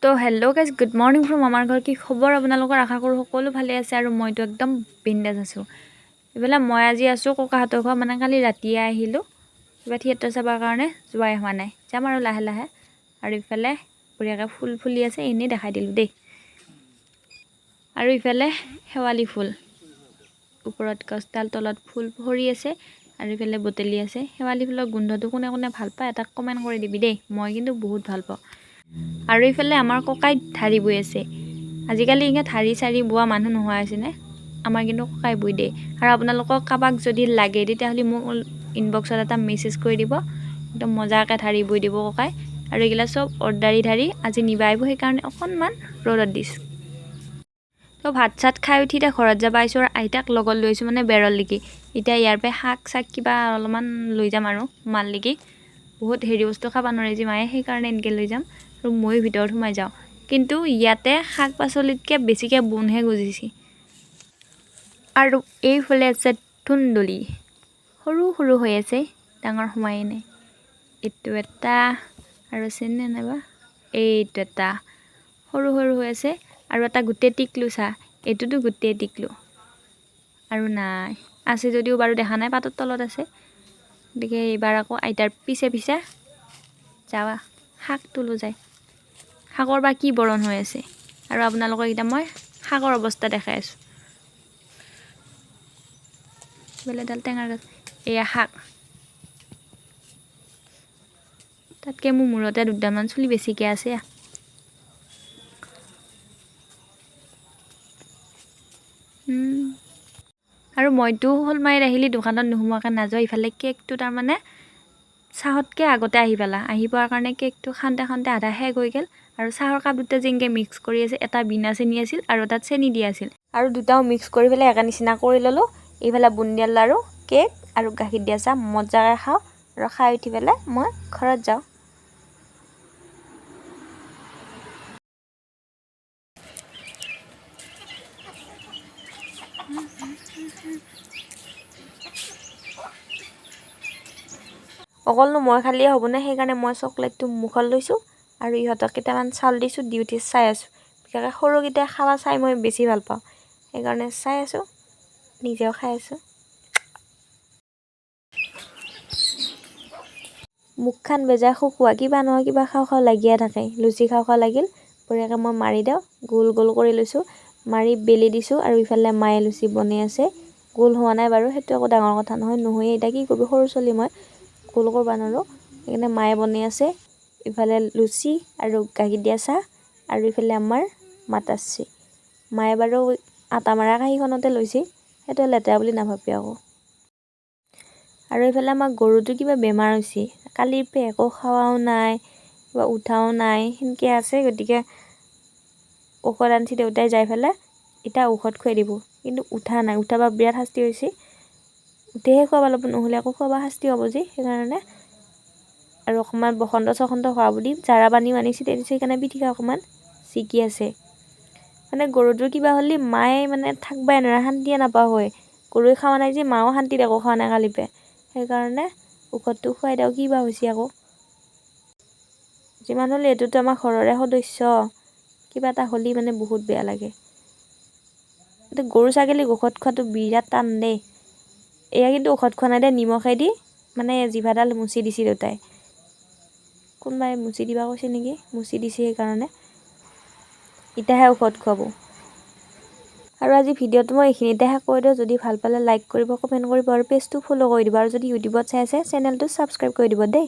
তো hello' guys, good morning from আমাৰ ঘৰ। কি খবৰ আপোনালোকৰ? আশা কৰোঁ সকলো ভালে আছে আৰু মইতো একদম বিন্দাছ আছোঁ। এইফালে মই আজি আছোঁ ককাহঁতৰ ঘৰ, মানে কালি ৰাতিয়ে আহিলোঁ কিবা থিয়েটাৰ চাবৰ কাৰণে, যোৱাই হোৱা নাই, যাম আৰু লাহে লাহে। আৰু ইফালে বঢ়িয়াকৈ ফুল ফুলি আছে, এনেই দেখাই দিলোঁ দেই। আৰু ইফালে শেৱালি ফুল, ওপৰত গছডাল, তলত ফুল সৰি আছে, আৰু ইফালে বটলি আছে। শেৱালি ফুলৰ গোন্ধটো কোনে কোনে ভাল পায় এটা কমেণ্ট কৰি দিবি দেই, মই কিন্তু বহুত ভাল পাওঁ। আৰু ইফালে আমাৰ ককাই ঢাৰি বৈ আছে। আজিকালি এনেকৈ ঢাৰি চাৰি বোৱা মানুহ নোহোৱা হৈছেনে, আমাৰ কিন্তু ককাই বৈ দিয়ে। আৰু আপোনালোকক কাৰোবাক যদি লাগে তেতিয়াহ'লে মোক ইনবক্সত এটা মেছেজ কৰি দিব, একদম মজাকৈ ঢাৰি বৈ দিব ককাই। আৰু এইগিলা চব অৰ্ডাৰী ঢাৰি, আজি নিবা আহিব, সেইকাৰণে অকণমান ৰ'দত দিছোঁ। তো ভাত চাত খাই উঠি এতিয়া ঘৰত যাব আহিছোঁ, আৰু আইতাক লগত লৈছোঁ, মানে বেৰৰ লিগি। এতিয়া ইয়াৰ পৰাই শাক চাক কিবা অলপমান লৈ যাম আৰু মাৰ লিগি। বহুত হেৰি বস্তু খাব নোৱাৰে যে মায়ে, সেইকাৰণে এনেকৈ লৈ যাম। আৰু ময়ো ভিতৰত সোমাই যাওঁ, কিন্তু ইয়াতে শাক পাচলিতকৈ বেছিকৈ বোনহে গুজিছে। আৰু এইফালে আছে ধুন্দুলি, সৰু সৰু হৈ আছে, ডাঙৰ সোমাই নাই। এইটো এটা, আৰু আছেনে নাইবা, এইটো এটা সৰু সৰু হৈ আছে, আৰু এটা গোটেই টিকলো চা, এইটোতো গোটেই টিকলো। আৰু নাই, আছে যদিও বাৰু দেখা নাই, পাতৰ তলত আছে। গতিকে এইবাৰ আকৌ আইতাৰ পিছে পিছে যাৱা শাক তোলো যায়। শাকৰ বা কি বৰণ হৈ আছে, আৰু আপোনালোকক এতিয়া মই শাকৰ অৱস্থা দেখাই আছোঁ। বেলেডাল টেঙাৰ গছ, এয়া শাক। তাতকৈ মোৰ মূৰতে দুটামান চুলি বেছিকৈ আছে। আৰু মইতো শ'লমাৰীত আহিলে দোকানত নোসোমোৱাকৈ নাযাওঁ। ইফালে কেকটো তাৰমানে চাহতকৈ আগতে আহি পালা, আহি পোৱাৰ কাৰণে কেকটো খাওঁতে খাওঁতে আধা শেষ হৈ গ'ল। আৰু চাহৰ কাপ দুটা যেনেকৈ মিক্স কৰি আছে, এটা বিনা চেনি আছিল আৰু এটাত চেনি দিয়া আছিল, আৰু দুটাও মিক্স কৰি পেলাই একে নিচিনা কৰি ল'লোঁ। এইফালে বুন্দিয়াৰ লাৰু, কেক আৰু গাখীৰ দিয়া চাহ মজাকৈ খাওঁ, আৰু খাই উঠি পেলাই মই ঘৰত যাওঁ। অকলনো মই খালিয়ে হ'বনে, সেইকাৰণে মই চকলেটটো মুখত লৈছোঁ, আৰু ইহঁতক কেইটামান চাউল দিছোঁ, দি উঠি চাই আছোঁ। বিশেষকৈ সৰুকেইটাই খাৱা চাই মই বেছি ভাল পাওঁ, সেইকাৰণে চাই আছোঁ, নিজেও খাই আছোঁ। মুখখন বেজাই শুকোৱা, কিবা নহয় কিবা খাওঁ খাওঁ লাগিয়ে থাকে। লুচি খাওঁ খাওঁ লাগিল, বঢ়িয়াকৈ মই মাৰি দিওঁ, গোল গোল কৰি লৈছোঁ, মাৰি বেলি দিছোঁ। আৰু ইফালে মায়ে লুচি বনাই আছে, গোল হোৱা নাই বাৰু, সেইটো একো ডাঙৰ কথা নহয়, নহয়ে এতিয়া কি কৰিব, সৰু ছোৱালী মই গোল কৰিব নোৱাৰোঁ, সেইকাৰণে মায়ে বনাই আছে। ইফালে লুচি আৰু গাখীৰ দিয়া চাহ, আৰু ইফালে আমাৰ মাতাচ্ছি। মায়ে বাৰু আটা মৰা কাঁহীখনতে লৈছে, সেইটো লেতেৰা বুলি নাভাবি আকৌ। আৰু এইফালে আমাৰ গৰুটো কিবা বেমাৰ হৈছে, কালিৰ পৰা একো খোৱাও নাই, কিবা উঠাও নাই, সেনেকৈ আছে। গতিকে ঔষধ আনিছে দেউতাই যাই পেলাই, এতিয়া ঔষধ খুৱাই দিব, কিন্তু উঠা নাই, উঠাব বিৰাট শাস্তি হৈছে। উঠিহে খুৱাব লাগিব, নহ'লে আকৌ খুৱাব শাস্তি হ'ব যে, সেইকাৰণে। আৰু অকণমান বসন্ত চসন্ত হোৱা বুলি জাৰা পানীও আনিছে, সেইকাৰণে পিঠিকা অকণমান চিকি আছে। মানে গৰুটোৰ কিবা হ'লে মায়ে মানে থাকিবই নোৱাৰে, শান্তিয়ে নাপাওঁ হয়। গৰুৱে খোৱা নাই যে, মাও শান্তিত একো খোৱা নাই কালিৰ পৰা, সেইকাৰণে ঔষধটো খুৱাই দিওঁ। কিবা হৈছে আকৌ, যিমান হ'লে এইটোতো আমাৰ ঘৰৰে সদস্য, কিবা এটা হ'লে মানে বহুত বেয়া লাগে। এতিয়া গৰু ছাগলীক ঔষধ খোৱাটো বিৰাট টান দেই। এয়া কিন্তু ঔষধ খোৱা নাই দে, নিমখেদি মানে জিভাডাল মুচি দিছে দেউতাই, কোনোবাই মুচি দিবা কৈছে নেকি, মুচি দিছে সেইকাৰণে। এতিয়াহে ঔষধ খুৱাব। আৰু আজি ভিডিঅ'টো মই এইখিনিতে শেষ কৰি দিওঁ। যদি ভাল পালে লাইক কৰিব, কমেণ্ট কৰিব, আৰু পেজটো ফ'ল' কৰি দিব, আৰু যদি ইউটিউবত চাই আছে চেনেলটো ছাবস্ক্ৰাইব কৰি দিব দেই।